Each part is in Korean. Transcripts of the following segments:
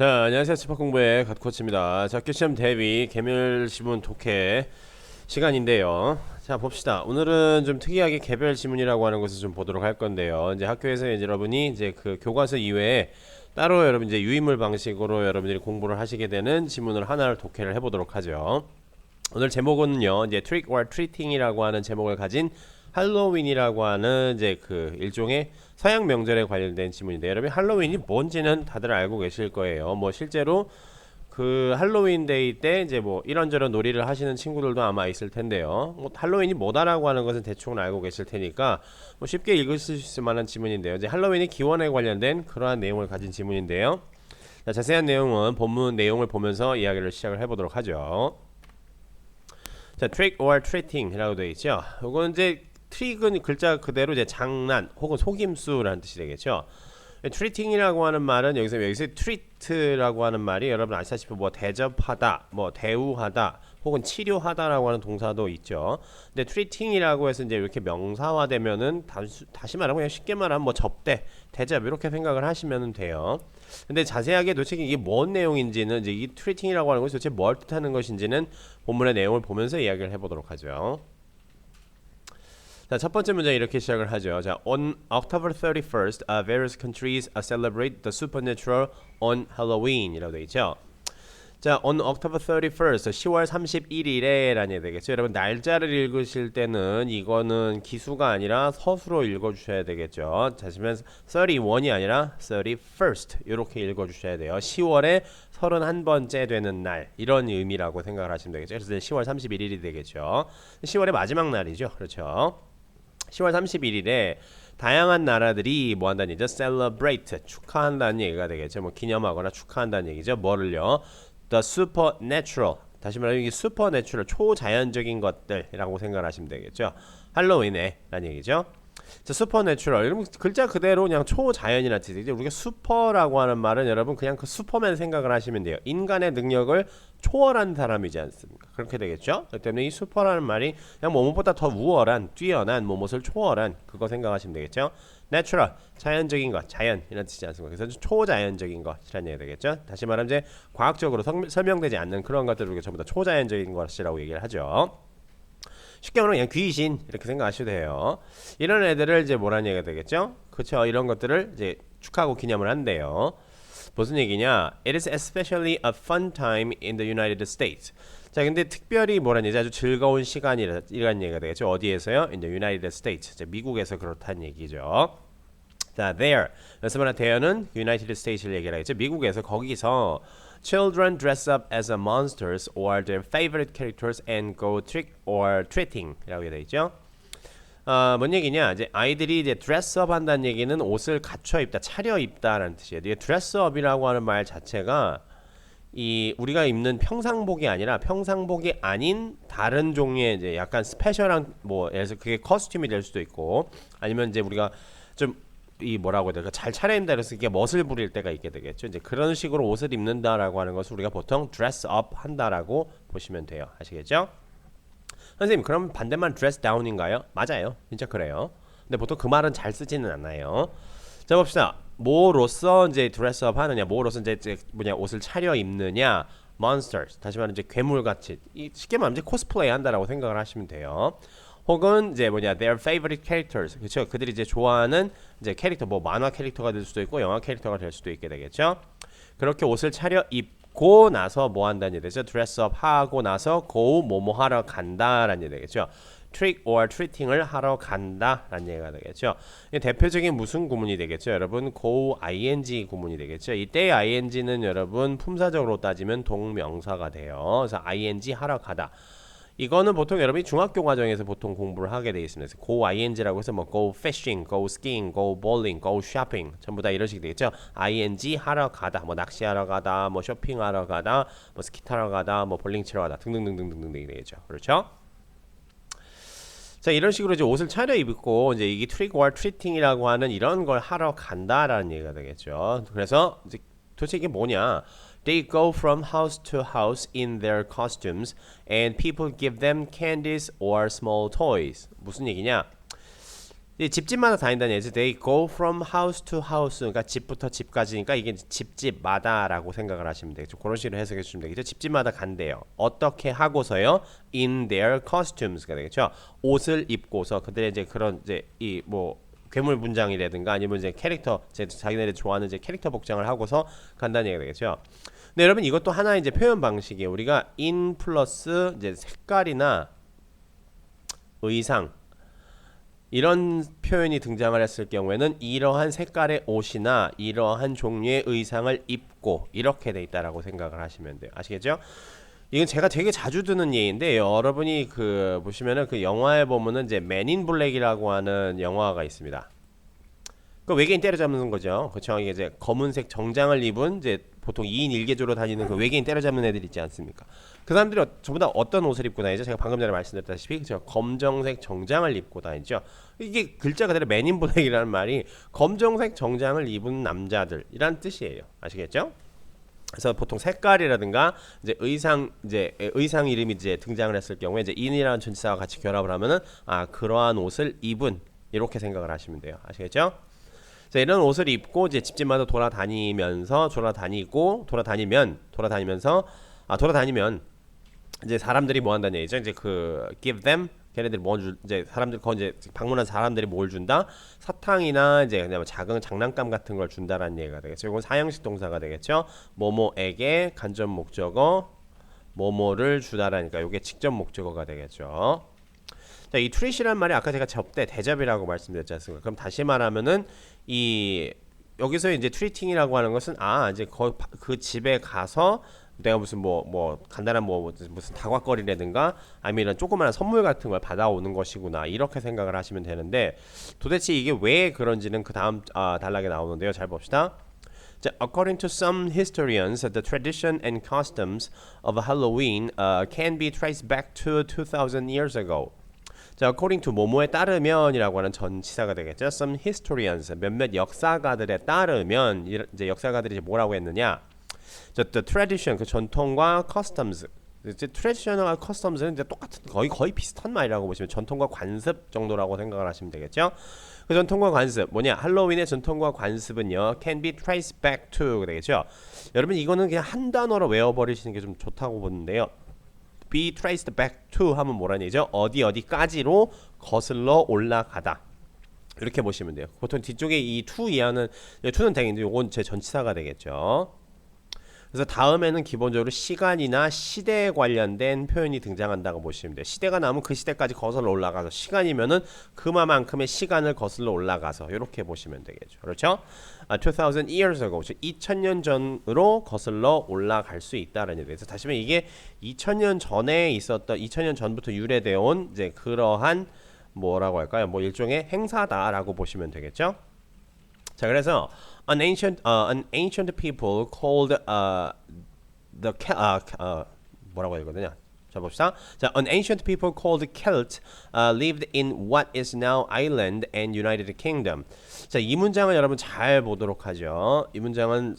자, 안녕하세요. 집합공부의 갓코치입니다. 자, 학교시험 대비 개별지문 독해 시간인데요. 자, 봅시다. 오늘은 좀 특이하게 개별 지문이라고 하는 것을 좀 보도록 할 건데요. 이제 학교에서 이제 여러분이 이제 그 교과서 이외에 따로 여러분 이제 유인물 방식으로 여러분들이 공부를 하시게 되는 지문을 하나를 독해를 해보도록 하죠. 오늘 제목은요, 이제 trick or treating이라고 하는 제목을 가진 할로윈이라고 하는 이제 그 일종의 서양 명절에 관련된 지문인데, 여러분 할로윈이 뭔지는 다들 알고 계실 거예요. 뭐 실제로 그 할로윈 데이 때 이제 뭐 이런저런 놀이를 하시는 친구들도 아마 있을 텐데요. 뭐 할로윈이 뭐다라고 하는 것은 대충 알고 계실 테니까 뭐 쉽게 읽으실 수 있을 만한 지문인데요. 이제 할로윈이 기원에 관련된 그러한 내용을 가진 지문인데요. 자, 자세한 내용은 본문 내용을 보면서 이야기를 시작을 해보도록 하죠. 자, trick or treating이라고 되어 있죠. 이건 이제 트릭은 글자 그대로 이제 장난 혹은 속임수라는 뜻이 되겠죠. 트리팅이라고 하는 말은 여기서 트리트라고 하는 말이 여러분 아시다시피 뭐 대접하다, 뭐 대우하다, 혹은 치료하다라고 하는 동사도 있죠. 근데 트리팅이라고 해서 이제 이렇게 명사화되면은 다시 말하면 그냥 쉽게 말하면 뭐 접대, 대접 이렇게 생각을 하시면 돼요. 근데 자세하게 도대체 이게 뭔 내용인지는 이제 이 트리팅이라고 하는 것이 도대체 뭘 뜻하는 것인지는 본문의 내용을 보면서 이야기를 해보도록 하죠. 자, 첫 번째 문제 이렇게 시작을 하죠. 자, on October 31st, various countries celebrate the supernatural on Halloween이라고 되어 있죠. 자, on October 31st, 10월 31일에 라는 얘기 되겠죠. 여러분 날짜를 읽으실 때는 이거는 기수가 아니라 서수로 읽어주셔야 되겠죠. 자, 지금 31이 아니라 31st 이렇게 읽어주셔야 돼요. 10월에 31번째 되는 날 이런 의미라고 생각을 하시면 되겠죠. 그래서 10월 31일이 되겠죠. 10월의 마지막 날이죠. 그렇죠. 10월 31일에 다양한 나라들이 뭐 한다는 얘기죠? celebrate, 축하한다는 얘기가 되겠죠. 뭐 기념하거나 축하한다는 얘기죠. 뭐를요? the supernatural, 다시 말하면 이게 supernatural, 초자연적인 것들이라고 생각을 하시면 되겠죠. 할로윈에 라는 얘기죠. 자, supernatural, 여러분 글자 그대로 그냥 초자연이라는 뜻이죠. 우리가 슈퍼라고 하는 말은 여러분 그냥 그 슈퍼맨 생각을 하시면 돼요. 인간의 능력을 초월한 사람이지 않습니까? 그렇게 되겠죠. 그렇기 때문에 이 슈퍼라는 말이 그냥 뭐뭐보다 더 우월한, 뛰어난, 뭐뭇을 초월한 그거 생각하시면 되겠죠. natural, 자연적인 것, 자연 이런 뜻이지 않습니까? 그래서 초자연적인 것이라는 얘기가 되겠죠. 다시 말하면 이제 과학적으로 설명되지 않는 그런 것들을 우리가 전부 다 초자연적인 것이라고 얘기를 하죠. 쉽게 말하면 그냥 귀신 이렇게 생각하셔도 돼요. 이런 애들을 이제 뭐라는 얘기가 되겠죠? 그렇죠. 이런 것들을 이제 축하하고 기념을 한대요. 무슨 얘기냐? It is especially a fun time in the United States. 자, 근데 특별히 뭐라는 얘기죠? 아주 즐거운 시간이라는 얘기가 되겠죠. 어디에서요? In the United States. 자, 미국에서 그렇다는 얘기죠. 자, there. 그래서 말하는 there는 United States를 얘기를 하겠죠. 미국에서 거기서 children dress up as monsters or their favorite characters and go trick or treating이라고 되어 있죠. 뭔 얘기냐? 이제 아이들이 이제 dress up 한다는 얘기는 옷을 갖춰 입다, 차려 입다라는 뜻이에요. 이게 dress up이라고 하는 말 자체가 이 우리가 입는 평상복이 아니라 평상복이 아닌 다른 종류의 이제 약간 스페셜한 뭐 예를 들어서 그게 커스튬이 될 수도 있고 아니면 이제 우리가 좀 이 뭐라고 해야 될까 잘 차려입는다 그래서 이게 멋을 부릴 때가 있게 되겠죠. 이제 그런 식으로 옷을 입는다라고 하는 것을 우리가 보통 dress up 한다라고 보시면 돼요. 아시겠죠? 선생님 그럼 반대말 dress down인가요? 맞아요. 진짜 그래요. 근데 보통 그 말은 잘 쓰지는 않아요. 자 봅시다. 뭐로써 이제 dress up 하느냐, 뭐로써 이제 뭐냐 옷을 차려 입느냐, monsters. 다시 말하면 이제 괴물같이 쉽게 말하면 이제 코스플레이 한다라고 생각을 하시면 돼요. 혹은 이제 뭐냐 their favorite characters, 그렇죠? 그들이 이제 좋아하는 이제 캐릭터, 뭐 만화 캐릭터가 될 수도 있고 영화 캐릭터가 될 수도 있게 되겠죠. 그렇게 옷을 차려 입고 나서 뭐 한다는 얘기죠? dress up 하고 나서 go 뭐뭐 하러 간다라는 얘기 되겠죠. trick or treating을 하러 간다라는 얘기가 되겠죠. 대표적인 무슨 구문이 되겠죠? 여러분 go ing 구문이 되겠죠. 이때 ing는 여러분 품사적으로 따지면 동명사가 돼요. 그래서 ing 하러 가다. 이거는 보통 여러분이 중학교 과정에서 보통 공부를 하게 되어 있습니다. go ing라고 해서 뭐 go fishing, go skiing, go bowling, go shopping 전부 다 이런 식이 되겠죠. ing 하러 가다, 뭐 낚시하러 가다, 뭐 쇼핑하러 가다, 뭐 스키 타러 가다, 뭐 볼링 치러 가다 등등등등등등 되겠죠. 그렇죠? 자, 이런 식으로 이제 옷을 차려 입고 이제 이게 trick or treating이라고 하는 이런 걸 하러 간다라는 얘기가 되겠죠. 그래서 이제 도대체 이게 뭐냐? They go from house to house in their costumes and people give them candies or small toys. 무슨 얘기냐? 이 집집마다 다닌다는 얘기죠. They go from house to house. 그러니까 집부터 집까지니까 이게 집집마다라고 생각을 하시면 되겠죠. 그런 식으로 해석해 주시면 되겠죠. 집집마다 간대요. 어떻게 하고서요? In their costumes가 되겠죠. 옷을 입고서 그들의 이제 그런 이제 이 뭐 괴물 분장이라든가 아니면 이제 캐릭터 자기네들이 좋아하는 이제 캐릭터 복장을 하고서 간다는 얘기가 되겠죠. 근데 여러분 이것도 하나의 이제 표현 방식이에요. 우리가 in 플러스 이제 색깔이나 의상 이런 표현이 등장을 했을 경우에는 이러한 색깔의 옷이나 이러한 종류의 의상을 입고 이렇게 돼 있다라고 생각을 하시면 돼요. 아시겠죠? 이건 제가 되게 자주 드는 예인데 여러분이 그 보시면은 그 영화에 보면은 이제 맨인 블랙이라고 하는 영화가 있습니다. 그 외계인 때려잡는 거죠. 그렇죠? 이게 이제 검은색 정장을 입은 이제 보통 2인 1개조로 다니는 그 외계인 때려잡는 애들 있지 않습니까? 그 사람들이 전부 다 어떤 옷을 입고 다니죠? 제가 방금 전에 말씀드렸다시피 그렇죠? 검정색 정장을 입고 다니죠. 이게 글자 그대로 맨인 블랙이라는 말이 검정색 정장을 입은 남자들이란 뜻이에요. 아시겠죠? 그래서 보통 색깔이라든가 이제 의상 이름이 이제 등장을 했을 경우에 이제 in이라는 전치사와 같이 결합을 하면은 아 그러한 옷을 입은 이렇게 생각을 하시면 돼요. 아시겠죠? 자, 이런 옷을 입고 이제 집집마다 돌아다니면 이제 사람들이 뭐 한다는 얘기죠? 이제 그 give them 걔네들이 이제 사람들 이제 방문한 사람들이 뭘 준다? 사탕이나 이제 그냥 작은 장난감 같은 걸 준다라는 얘기가 되겠죠. 이건 사형식 동사가 되겠죠. 뭐뭐에게 간접 목적어 뭐뭐를 주다라니까 이게 직접 목적어가 되겠죠. 자, 이 트릿이란 말이 아까 제가 접대 대접이라고 말씀드렸지 않습니까? 그럼 다시 말하면은 이 여기서 이제 트리팅이라고 하는 것은 이제 그 집에 가서 내가 무슨 뭐 간단한 무슨 다과거리라든가 아니면 이런 조그마한 선물 같은 걸 받아오는 것이구나 이렇게 생각을 하시면 되는데 도대체 이게 왜 그런지는 그 다음 단락에 나오는데요. 잘 봅시다. 자, according to some historians, the tradition and customs of Halloween can be traced back to 2000 years ago. 자, according to 뭐뭐에 따르면이라고 하는 전치사가 되겠죠. Some historians 몇몇 역사가들에 따르면 이제 역사가들이 이제 뭐라고 했느냐? the tradition 그 전통과 customs 이제 tradition과 customs는 이제 똑같은 거의 비슷한 말이라고 보시면 전통과 관습 정도라고 생각을 하시면 되겠죠. 그 전통과 관습 뭐냐? 할로윈의 전통과 관습은요 can be traced back to 되겠죠. 여러분 이거는 그냥 한 단어로 외워버리시는 게 좀 좋다고 보는데요. be traced back to 하면 뭐라는 얘기죠? 어디까지로 거슬러 올라가다. 이렇게 보시면 돼요. 보통 뒤쪽에 이 to 이하는 to는 되겠는데 요건 제 전치사가 되겠죠. 그래서 다음에는 기본적으로 시간이나 시대에 관련된 표현이 등장한다고 보시면 돼요. 시대가 나오면 그 시대까지 거슬러 올라가서 시간이면은 그만큼의 시간을 거슬러 올라가서 이렇게 보시면 되겠죠. 그렇죠? 2000 years ago, 2000년 전으로 거슬러 올라갈 수 있다라는 얘기예요. 그래서 다시 말해 이게 2000년 전에 있었던 2000년 전부터 유래되어 온 이제 그러한 뭐라고 할까요? 뭐 일종의 행사다라고 보시면 되겠죠. 자, 그래서 an ancient people called 뭐라고 해야 되거든요. 자, 봅시다. 자, an ancient people called Celt lived in what is now Ireland and United Kingdom. 자, 이 문장을 여러분 잘 보도록 하죠. 이 문장은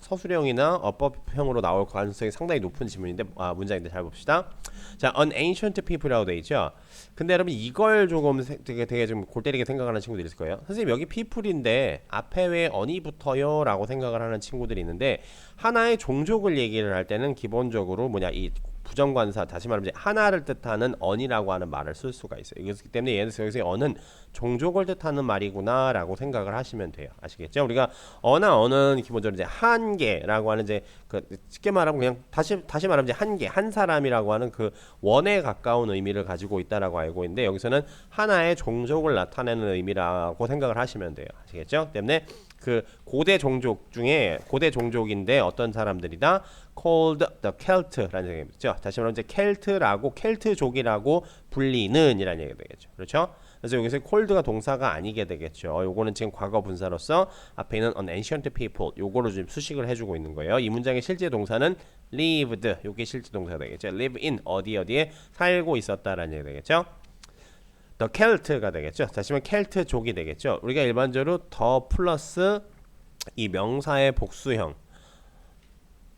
서술형이나 어법형으로 나올 가능성이 상당히 높은 지문인데 문장인데 잘 봅시다. 자, an ancient people이라고 돼 있죠. 근데 여러분 이걸 조금 되게 좀 골 때리게 생각하는 친구들이 있을 거예요. 선생님 여기 people인데 앞에 왜 on이 붙어요? 라고 생각을 하는 친구들이 있는데 하나의 종족을 얘기를 할 때는 기본적으로 뭐냐 이 부정관사 다시 말하면 이제 하나를 뜻하는 on이라고 하는 말을 쓸 수가 있어요. 그렇기 때문에 여기서 on은 종족을 뜻하는 말이구나 라고 생각을 하시면 돼요. 아시겠죠? 우리가 on은 기본적으로 이제 한 개라고 하는 이제 그 쉽게 말하면 그냥 다시 말하면 이제 한 개, 한 사람이라고 하는 그 원에 가까운 의미를 가지고 있다라고 알고 있는데 여기서는 하나의 종족을 나타내는 의미라고 생각을 하시면 돼요. 아시겠죠? 때문에 그 고대 종족 중에 고대 종족인데 어떤 사람들이다 called the Celt라는 얘기죠. 다시 말하면 이제 켈트라고 켈트족이라고 불리는 이라는 얘기가 되겠죠. 그렇죠? 그래서 여기서 called가 동사가 아니게 되겠죠. 요거는 지금 과거 분사로서 앞에 있는 an ancient people 요거로 지금 수식을 해주고 있는 거예요. 이 문장의 실제 동사는 lived 요게 실제 동사가 되겠죠. live in 어디에 살고 있었다라는 얘기가 되겠죠. The Celt가 되겠죠. 다시 말하면 켈트족이 되겠죠. 우리가 일반적으로 더 플러스 이 명사의 복수형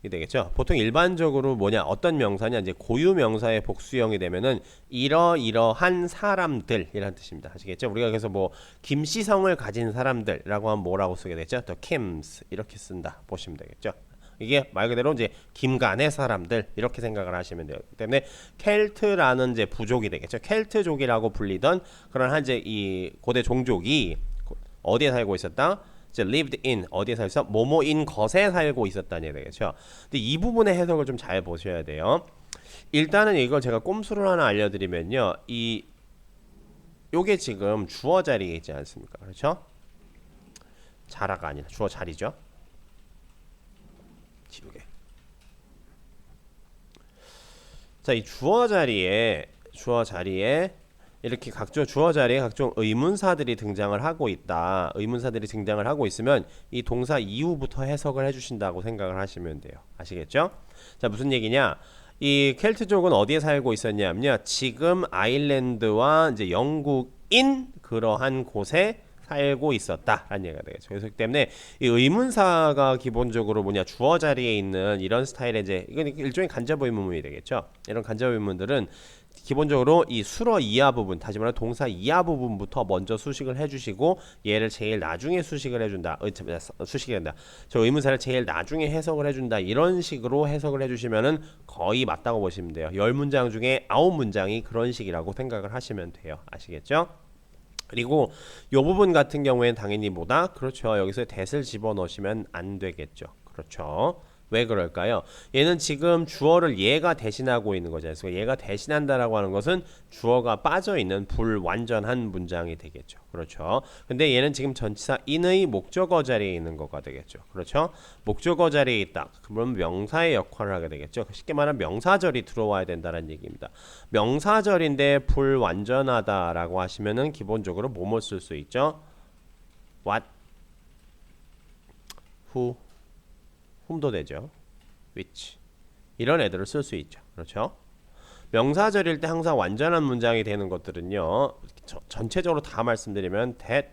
이 되겠죠. 보통 일반적으로 뭐냐 어떤 명사냐 이제 고유 명사의 복수형이 되면은 이러이러한 사람들이라는 뜻입니다. 아시겠죠? 우리가 그래서 뭐 김씨성을 가진 사람들라고 하면 뭐라고 쓰게 되죠? The Kims 이렇게 쓴다 보시면 되겠죠. 이게 말 그대로 이제 김간의 사람들 이렇게 생각을 하시면 돼요. 그렇기 때문에 켈트라는 이제 부족이 되겠죠. 켈트족이라고 불리던 그런 한 이제 이 고대 종족이 어디에 살고 있었다? 이제 lived in 어디에 살서 뭐뭐인 것에 살고 있었다는 얘기 되겠죠. 근데 이 부분의 해석을 좀 잘 보셔야 돼요. 일단은 이걸 제가 꼼수를 하나 알려드리면요, 요게 지금 주어 자리에 있지 않습니까? 그렇죠? 자라가 아니라 주어 자리죠. 지우개. 자, 이 주어 자리에 이렇게 각종 주어 자리에 각종 의문사들이 등장을 하고 있다. 의문사들이 등장을 하고 있으면 이 동사 이후부터 해석을 해주신다고 생각을 하시면 돼요. 아시겠죠? 자, 무슨 얘기냐? 이 켈트족은 어디에 살고 있었냐면요, 지금 아일랜드와 이제 영국인 그러한 곳에 살고 있었다라는 얘기가 되겠죠. 그래서 때문에 이 의문사가 기본적으로 뭐냐 주어 자리에 있는 이런 스타일의 이제 이건 일종의 간접 의문문이 되겠죠. 이런 간접 의문들은 기본적으로 이 수어 이하 부분, 다시 말해 동사 이하 부분부터 먼저 수식을 해주시고 얘를 제일 나중에 수식을 해준다. 수식이 된다. 저 의문사를 제일 나중에 해석을 해준다. 이런 식으로 해석을 해주시면은 거의 맞다고 보시면 돼요. 10문장 중에 9문장이 그런 식이라고 생각을 하시면 돼요. 아시겠죠? 그리고 이 부분 같은 경우에는 당연히 뭐다? 그렇죠. 여기서 that을 집어넣으시면 안 되겠죠. 그렇죠. 왜 그럴까요? 얘는 지금 주어를 얘가 대신하고 있는 거잖아요. 그래서 얘가 대신한다라고 하는 것은 주어가 빠져있는 불완전한 문장이 되겠죠. 그렇죠. 근데 얘는 지금 전치사 in의 목적어 자리에 있는 거가 되겠죠. 그렇죠. 목적어 자리에 있다. 그러면 명사의 역할을 하게 되겠죠. 쉽게 말하면 명사절이 들어와야 된다는 얘기입니다. 명사절인데 불완전하다라고 하시면은 기본적으로 뭐뭐 쓸 수 있죠? what, who, whom도 되죠. which 이런 애들을 쓸 수 있죠. 그렇죠? 명사절일 때 항상 완전한 문장이 되는 것들은요, 전체적으로 다 말씀드리면 that,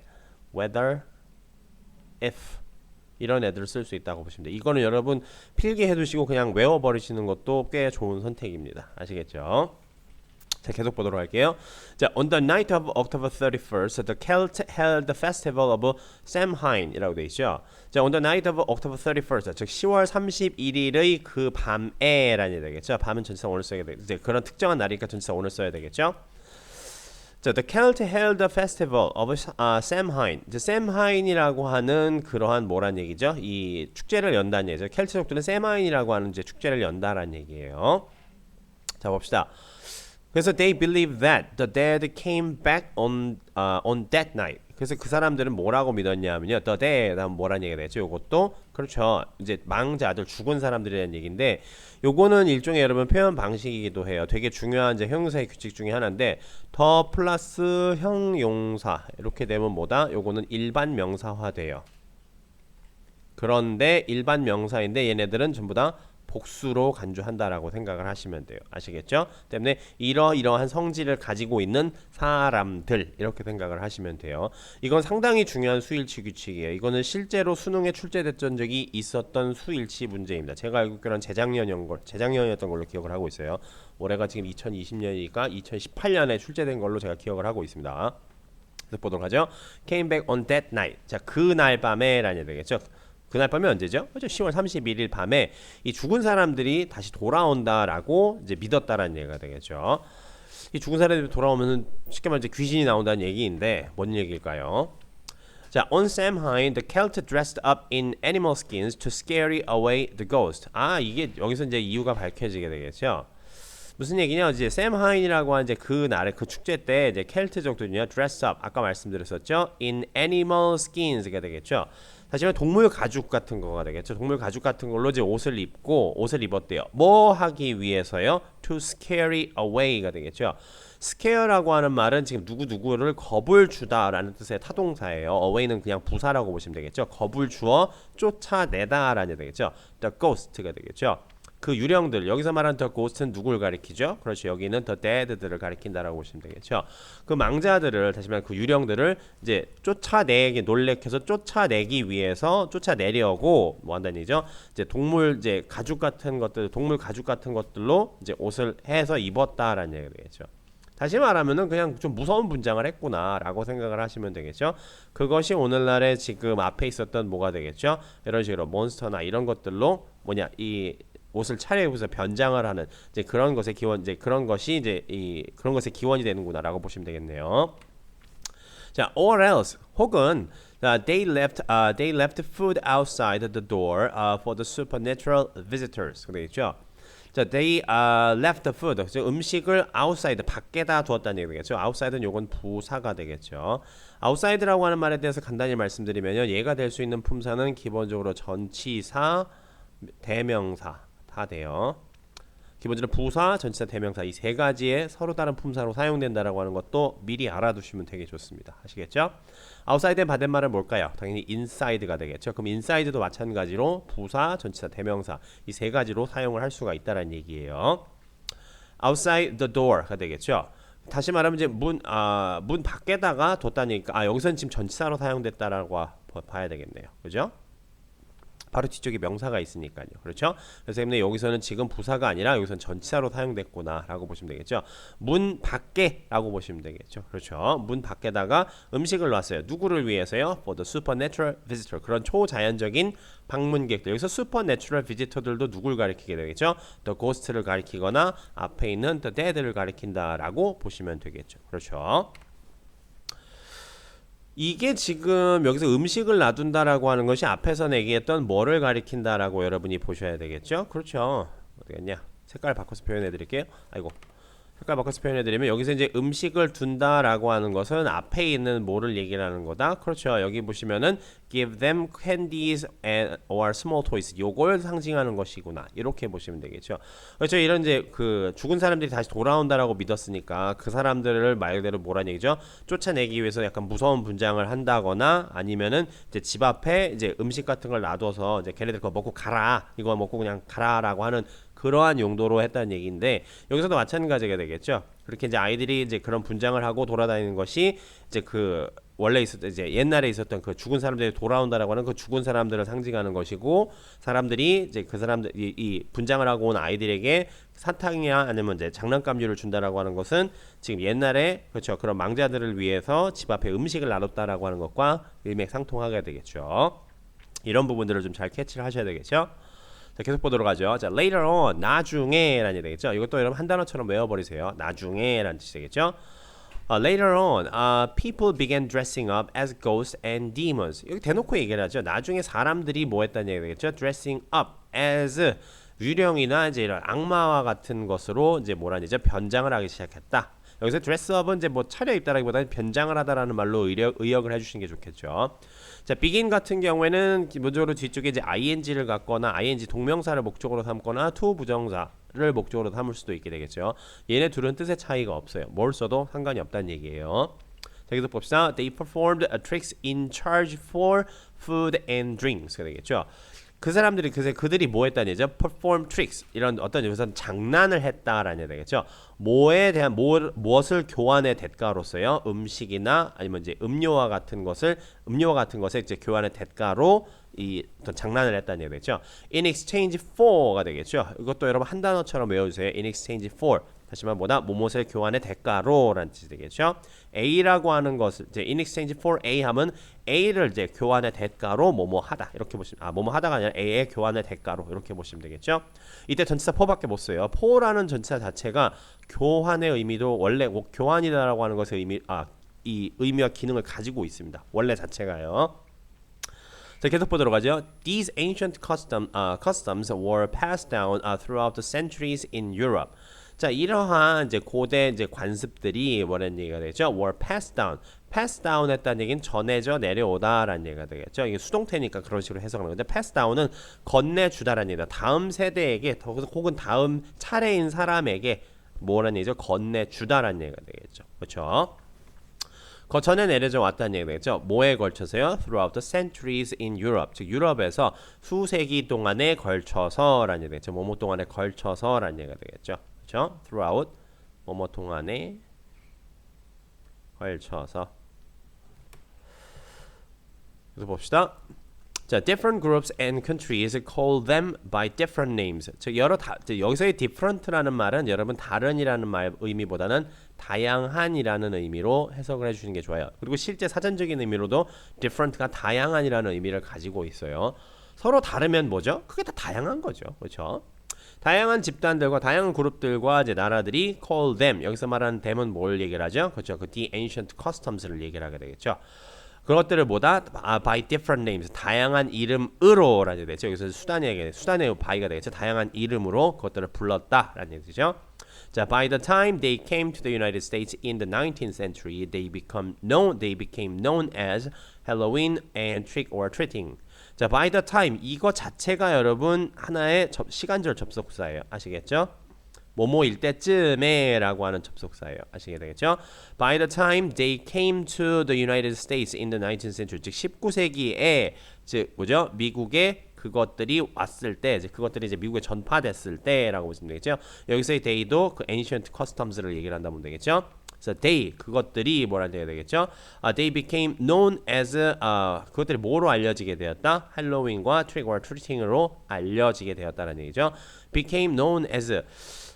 whether, if 이런 애들을 쓸 수 있다고 보시면 돼요. 이거는 여러분 필기해 두시고 그냥 외워버리시는 것도 꽤 좋은 선택입니다. 아시겠죠? 자, 계속 보도록 할게요. 자, on the night of October 31st, the Celts held the festival of Samhain이라고 돼 있죠. 자, on the night of October 31st, 즉 10월 31일의 그 밤에라는 되겠죠. 밤은 전치사 오늘 써야 되겠죠. 이제 그런 특정한 날이니까 전치사 오늘 써야 되겠죠. 자, the Celts held the festival of Samhain. 이제 Samhain이라고 하는 그러한 뭐란 얘기죠? 이 축제를 연다는 얘기죠. 켈트족들은 Samhain이라고 하는 이제 축제를 연다라는 얘기예요. 자, 봅시다. 그래서 they believe that the dead came back on that night. 그래서 그 사람들은 뭐라고 믿었냐면요, the dead 하면 뭐라는 얘기가 되죠. 요것도 그렇죠. 이제 망자들 죽은 사람들이라는 얘기인데, 요거는 일종의 여러분 표현 방식이기도 해요. 되게 중요한 이제 형용사의 규칙 중에 하나인데, 더 플러스 형용사 이렇게 되면 뭐다? 요거는 일반 명사화 돼요. 그런데 일반 명사인데 얘네들은 전부 다 복수로 간주한다라고 생각을 하시면 돼요. 아시겠죠? 때문에 이러이러한 성질을 가지고 있는 사람들 이렇게 생각을 하시면 돼요. 이건 상당히 중요한 수일치 규칙이에요. 이거는 실제로 수능에 출제됐던 적이 있었던 수일치 문제입니다. 제가 알고 있기로는 재작년이었던 걸로 기억을 하고 있어요. 올해가 지금 2020년이니까 2018년에 출제된 걸로 제가 기억을 하고 있습니다. 그래서 보도록 하죠. Came back on that night. 자, 그날 밤에 라는 얘기 되겠죠. 그날 밤이 언제죠? 10월 31일 밤에 이 죽은 사람들이 다시 돌아온다라고 이제 믿었다라는 얘기가 되겠죠. 이 죽은 사람들이 돌아오면은 쉽게 말해 귀신이 나온다는 얘기인데 뭔 얘기일까요? 자, on Samhain, the Celts dressed up in animal skins to scare away the ghost. 아, 이게 여기서 이제 이유가 밝혀지게 되겠죠. 무슨 얘기냐? 이제 샘하인이라고 하는 이제 그 날에 그 축제 때 이제 켈트족들은요, dress up 아까 말씀드렸었죠, in animal skins가 되겠죠. 다시 말해 동물 가죽 같은 거가 되겠죠. 동물 가죽 같은 걸로 이제 옷을 입었대요. 뭐 하기 위해서요? To scare away가 되겠죠. scare라고 하는 말은 지금 누구누구를 겁을 주다라는 뜻의 타동사예요. away는 그냥 부사라고 보시면 되겠죠. 겁을 주어 쫓아내다라는 얘기 되겠죠. The ghost가 되겠죠. 그 유령들 여기서 말하는 the ghost는 누굴 가리키죠? 그렇죠. 여기는 the dead들을 가리킨다라고 보시면 되겠죠. 그 망자들을 다시 말해 그 유령들을 이제 쫓아내게 놀래켜서 쫓아내기 위해서 쫓아내려고 뭐 한다는 얘기죠. 이제 동물 이제 가죽 같은 것들 동물 가죽 같은 것들로 이제 옷을 해서 입었다라는 얘기가 되겠죠. 다시 말하면은 그냥 좀 무서운 분장을 했구나라고 생각을 하시면 되겠죠. 그것이 오늘날에 지금 앞에 있었던 뭐가 되겠죠. 이런 식으로 몬스터나 이런 것들로 뭐냐 이 옷을 차려입어서 변장을 하는 이제 그런 것의 기원 이제 그런 것이 이제 이 그런 것의 기원이 되는구나라고 보시면 되겠네요. 자, or else 혹은 they left food outside the door for the supernatural visitors. 그러겠죠. 자, they left the food. 음식을 outside 밖에다 두었다는 얘기 되겠죠. outside는 요건 부사가 되겠죠. outside라고 하는 말에 대해서 간단히 말씀드리면요. 얘가 될 수 있는 품사는 기본적으로 전치사, 대명사 다 돼요. 기본적으로 부사, 전치사, 대명사 이 세 가지의 서로 다른 품사로 사용된다라고 하는 것도 미리 알아두시면 되게 좋습니다. 아시겠죠? outside의 반대말은 뭘까요? 당연히 inside가 되겠죠. 그럼 inside도 마찬가지로 부사, 전치사, 대명사 이 세 가지로 사용을 할 수가 있다는 얘기예요. outside the door가 되겠죠. 다시 말하면 이제 문 밖에다가 뒀다니까 여기서는 지금 전치사로 사용됐다라고 봐야 되겠네요. 그죠? 바로 뒤쪽에 명사가 있으니까요. 그렇죠? 그래서 때문에 여기서는 지금 부사가 아니라 여기서는 전치사로 사용됐구나 라고 보시면 되겠죠. 문 밖에 라고 보시면 되겠죠. 그렇죠. 문 밖에다가 음식을 놨어요. 누구를 위해서요? For the supernatural visitor. 그런 초자연적인 방문객들. 여기서 supernatural visitor들도 누굴 가리키게 되겠죠? The ghost를 가리키거나 앞에 있는 the dead를 가리킨다 라고 보시면 되겠죠. 그렇죠. 이게 지금 여기서 음식을 놔둔다라고 하는 것이 앞에서 얘기했던 뭐를 가리킨다라고 여러분이 보셔야 되겠죠? 그렇죠. 어디겠냐? 색깔 바꿔서 표현해 드릴게요. 아이고. 색깔 바꿔서 표현해 드리면 여기서 이제 음식을 둔다라고 하는 것은 앞에 있는 뭐를 얘기를 하는 거다. 그렇죠. 여기 보시면은 give them candies and or small toys. 요걸 상징하는 것이구나. 이렇게 보시면 되겠죠. 그렇죠. 이런 이제 그 죽은 사람들이 다시 돌아온다라고 믿었으니까 그 사람들을 말 그대로 뭐란 얘기죠? 쫓아내기 위해서 약간 무서운 분장을 한다거나 아니면은 이제 집 앞에 이제 음식 같은 걸 놔둬서 이제 걔네들 그거 먹고 가라. 이거 먹고 그냥 가라라고 하는 그러한 용도로 했다는 얘기인데 여기서도 마찬가지가 되겠죠. 그렇게 이제 아이들이 이제 그런 분장을 하고 돌아다니는 것이 이제 그 원래 있었던 이제 옛날에 있었던 그 죽은 사람들이 돌아온다라고 하는 그 죽은 사람들을 상징하는 것이고 사람들이 이제 그 사람들 이 분장을 하고 온 아이들에게 사탕이나 아니면 이제 장난감류를 준다라고 하는 것은 지금 옛날에 그렇죠. 그런 망자들을 위해서 집 앞에 음식을 놔뒀다라고 하는 것과 일맥상통하게 되겠죠. 이런 부분들을 좀 잘 캐치를 하셔야 되겠죠. 자, 계속 보도록 하죠. 자, later on, 나중에 라는 얘기 되겠죠. 이것도 여러분 한 단어처럼 외워버리세요. 나중에 라는 뜻이 되겠죠. Later on, people began dressing up as ghosts and demons. 여기 대놓고 얘기를 하죠. 나중에 사람들이 뭐 했다는 얘기 되겠죠. dressing up as 유령이나 이제 이런 악마와 같은 것으로 이제 뭐라 하죠? 변장을 하기 시작했다. 여기서 드레스업은 이제 뭐 차려입다라기보다는 변장을 하다라는 말로 의역을 해주시는 게 좋겠죠. 자, begin 같은 경우에는 기본적으로 뒤쪽에 이제 ing를 갖거나 ing 동명사를 목적으로 삼거나 to 부정사를 목적으로 삼을 수도 있게 되겠죠. 얘네 둘은 뜻의 차이가 없어요. 뭘 써도 상관이 없다는 얘기예요. 자, 계속 봅시다. They performed tricks in charge for food and drinks가 되겠죠. 그 사람들이 그들이 뭐 했다는 얘기죠? perform tricks 이런 어떤 여기서 장난을 했다라는 얘기 되겠죠. 뭐에 대한 무엇을 교환의 대가로서요? 음식이나 아니면 이제 음료와 같은 것을 이제 교환의 대가로 이 어떤 장난을 했다는 얘기 되겠죠. in exchange for가 되겠죠. 이것도 여러분 한 단어처럼 외워주세요. in exchange for 다시 말해 뭐다? 뭐뭇을 교환의 대가로라는 뜻이 되겠죠. A라고 하는 것을 이제 in exchange for A 하면 A를 이제 교환의 대가로 뭐뭐 하다 이렇게 보시면 뭐뭐 하다가 아니라 A의 교환의 대가로 이렇게 보시면 되겠죠. 이때 전치사 for밖에 못 써요. for라는 전치사 자체가 교환의 의미도 원래 교환이다라고 하는 것의 의미 이 의미와 기능을 가지고 있습니다. 원래 자체가요. 자, 계속 보도록 하죠. These ancient customs were passed down throughout the centuries in Europe. 자, 이러한 이제 고대 이제 관습들이 뭐라는 얘기가 되죠? were passed down. pass down 했다는 얘기는 전해져 내려오다라는 얘기가 되겠죠. 이게 수동태니까 그런 식으로 해석하는 건데 pass down은 건네주다라는 얘기다. 다음 세대에게 혹은 다음 차례인 사람에게 뭐라는 얘기죠? 건네주다라는 얘기가 되겠죠. 그렇죠? 거쳐내 내려져 왔다는 얘기가 되겠죠. 뭐에 걸쳐서요? Throughout the centuries in Europe. 즉 유럽에서 수세기 동안에 걸쳐서라는 얘기가 되겠죠. 뭐뭐 동안에 걸쳐서라는 얘기가 되겠죠. 그렇죠? Throughout 뭐뭐 동안에 걸쳐서. 그래서 봅시다. 자, different groups and countries call them by different names. 즉 여기서의 different라는 말은 여러분 다른이라는 말 의미보다는 다양한이라는 의미로 해석을 해주시는 게 좋아요. 그리고 실제 사전적인 의미로도 different가 다양한이라는 의미를 가지고 있어요. 서로 다르면 뭐죠? 그게 다 다양한 거죠, 그렇죠? 다양한 집단들과 다양한 그룹들과 이제 나라들이 call them. 여기서 말하는 them은 뭘 얘기를 하죠? 그렇죠? 그 the ancient customs를 얘기를 하게 되겠죠. 그것들을 뭐다? by different names. 다양한 이름으로 라는 얘기죠. 여기서 수단의 by가 되겠죠. 다양한 이름으로 그것들을 불렀다라는 얘기죠. 자, by the time they came to the United States in the 19th century, they became known as Halloween and trick or treating. 자, by the time 이거 자체가 여러분 하나의 시간절 접속사예요. 아시겠죠? 뭐뭐일 때쯤에 라고 하는 접속사예요. 아시게 되겠죠? By the time they came to the United States in the 19th century, 즉 19세기에 즉 뭐죠? 미국에 그것들이 왔을 때, 그것들이 이제 미국에 전파됐을 때라고 보시면 되겠죠? 여기서의 they도 그 ancient customs를 얘기를 한다 보면 되겠죠? 그래서 they 그것들이 뭐라 해야 되겠죠? They became known as 그것들이 뭐로 알려지게 되었다? 할로윈과 trick or treating으로 알려지게 되었다는 얘기죠. Became known as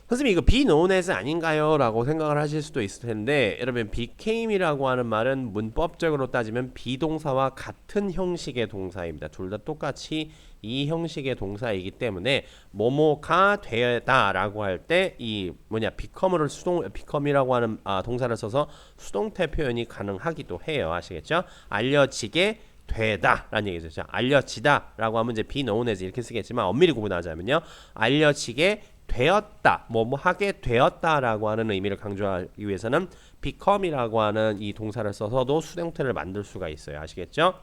선생님 이거 be known as 아닌가요? 라고 생각을 하실 수도 있을 텐데 여러분 became이라고 하는 말은 문법적으로 따지면 비동사와 같은 형식의 동사입니다. 둘 다 똑같이 이 형식의 동사이기 때문에 뭐뭐가 되다 라고 할 때 이 become이라고 하는 동사를 써서 수동태 표현이 가능하기도 해요. 아시겠죠? 알려지게 되다 라는 얘기죠. 알려지다 라고 하면 이제 be known as 이렇게 쓰겠지만 엄밀히 구분하자면요. 알려지게 되었다, 뭐뭐 하게 되었다라고 하는 의미를 강조하기 위해서는 become이라고 하는 이 동사를 써서도 수동태를 만들 수가 있어요. 아시겠죠?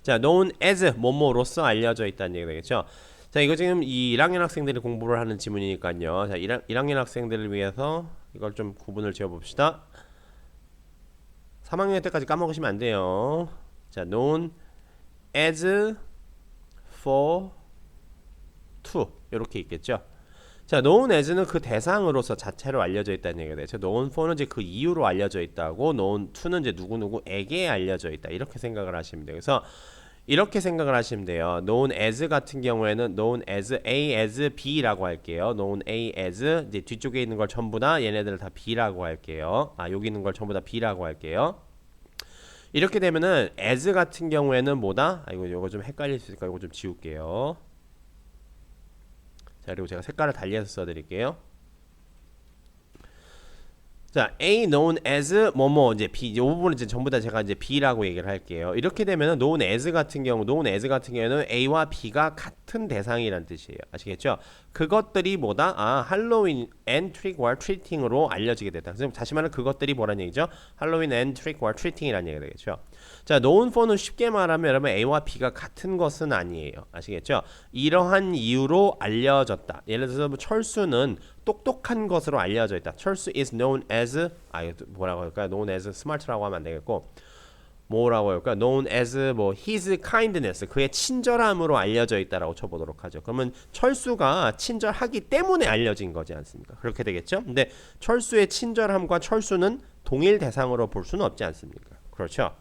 자, known as 뭐뭐로서 알려져 있다는 얘기가 되겠죠. 자, 이거 지금 이 1학년 학생들이 공부를 하는 지문이니까요. 자, 1학년 학생들을 위해서 이걸 좀 구분을 지어 봅시다. 3학년 때까지 까먹으시면 안 돼요. 자, known as for to 이렇게 있겠죠. 자, known as는 그 대상으로서 자체로 알려져 있다는 얘기가 되죠. known for는 이제 그 이유로 알려져 있다고, known to는 이제 누구누구에게 알려져 있다. 이렇게 생각을 하시면 돼요. 그래서 이렇게 생각을 하시면 돼요. known as 같은 경우에는 known as A as B라고 할게요. known A as 이제 뒤쪽에 있는 걸 전부 다 얘네들을 다 B라고 할게요. 여기 있는 걸 전부 다 B라고 할게요. 이렇게 되면은 as 같은 경우에는 뭐다? 이거 좀 헷갈릴 수 있으니까 이거 좀 지울게요. 자, 그리고 제가 색깔을 달리해서 써드릴게요. 자, A known as 뭐뭐 이제 B 이 부분은 이제 전부 다 제가 이제 B라고 얘기를 할게요. 이렇게 되면은 known as 같은 경우에는 A와 B가 같은 대상이란 뜻이에요. 아시겠죠? 그것들이 뭐다? 할로윈 and trick or treating으로 알려지게 됐다. 그래서 다시 말하면 그것들이 뭐란 얘기죠? 할로윈 and trick or treating이란 얘기가 되겠죠. 자, known for는 쉽게 말하면 여러분 A와 B가 같은 것은 아니에요. 아시겠죠? 이러한 이유로 알려졌다. 예를 들어서 뭐 철수는 똑똑한 것으로 알려져 있다. 철수 is known as 뭐라고 할까요? known as smart라고 하면 안 되겠고 뭐라고 할까요? known as 뭐 his kindness 그의 친절함으로 알려져 있다라고 쳐보도록 하죠. 그러면 철수가 친절하기 때문에 알려진 거지 않습니까? 그렇게 되겠죠? 근데 철수의 친절함과 철수는 동일 대상으로 볼 수는 없지 않습니까? 그렇죠?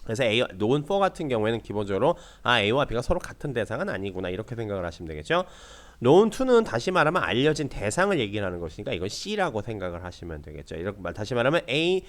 그래서 known for 같은 경우에는 기본적으로 A와 B가 서로 같은 대상은 아니구나 이렇게 생각을 하시면 되겠죠. known to는 다시 말하면 알려진 대상을 얘기하는 것이니까 이건 C라고 생각을 하시면 되겠죠. 이렇게 다시 말하면 A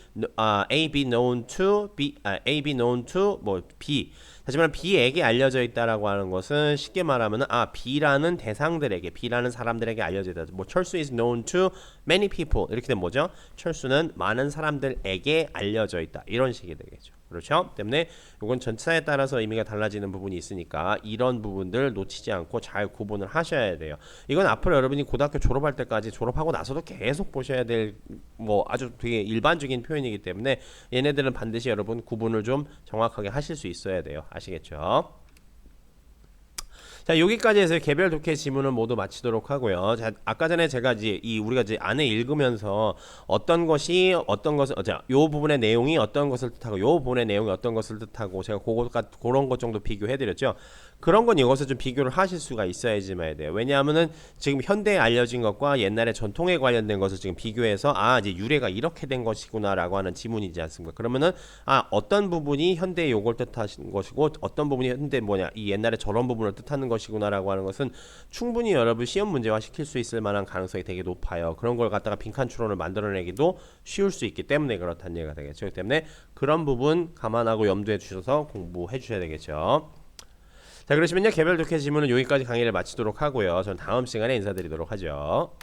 be known to 뭐 B 다시 말하면 B에게 알려져 있다라고 하는 것은 쉽게 말하면 B라는 대상들에게 B라는 사람들에게 알려져 있다. 뭐 철수 is known to many people 이렇게 되면 뭐죠? 철수는 많은 사람들에게 알려져 있다. 이런 식이 되겠죠. 그렇죠? 때문에 이건 전치사에 따라서 의미가 달라지는 부분이 있으니까 이런 부분들 놓치지 않고 잘 구분을 하셔야 돼요. 이건 앞으로 여러분이 고등학교 졸업할 때까지 졸업하고 나서도 계속 보셔야 될 뭐 아주 되게 일반적인 표현이기 때문에 얘네들은 반드시 여러분 구분을 좀 정확하게 하실 수 있어야 돼요. 아시겠죠? 자, 여기까지 해서 개별 독해 지문은 모두 마치도록 하고요. 자, 아까 전에 제가 이제 우리가 이제 안에 읽으면서 어떤 것이 어떤 것을 요 부분의 내용이 어떤 것을 뜻하고 요 부분의 내용이 어떤 것을 뜻하고 제가 그런 것 정도 비교해 드렸죠. 그런 건 이것을 좀 비교를 하실 수가 있어야지 말야 돼요. 왜냐하면은 지금 현대에 알려진 것과 옛날의 전통에 관련된 것을 지금 비교해서 이제 유래가 이렇게 된 것이구나라고 하는 지문이지 않습니까? 그러면은 어떤 부분이 현대의 요걸 뜻하는 것이고 어떤 부분이 현대 이 옛날에 저런 부분을 뜻하는 것이구나라고 하는 것은 충분히 여러분 시험 문제화 시킬 수 있을 만한 가능성이 되게 높아요. 그런 걸 갖다가 빈칸 추론을 만들어내기도 쉬울 수 있기 때문에 그렇다는 얘기가 되겠죠. 그렇기 때문에 그런 부분 감안하고 염두에 주셔서 공부해 주셔야 되겠죠. 자, 그러시면요 개별 독해 지문은 여기까지 강의를 마치도록 하고요. 저는 다음 시간에 인사드리도록 하죠.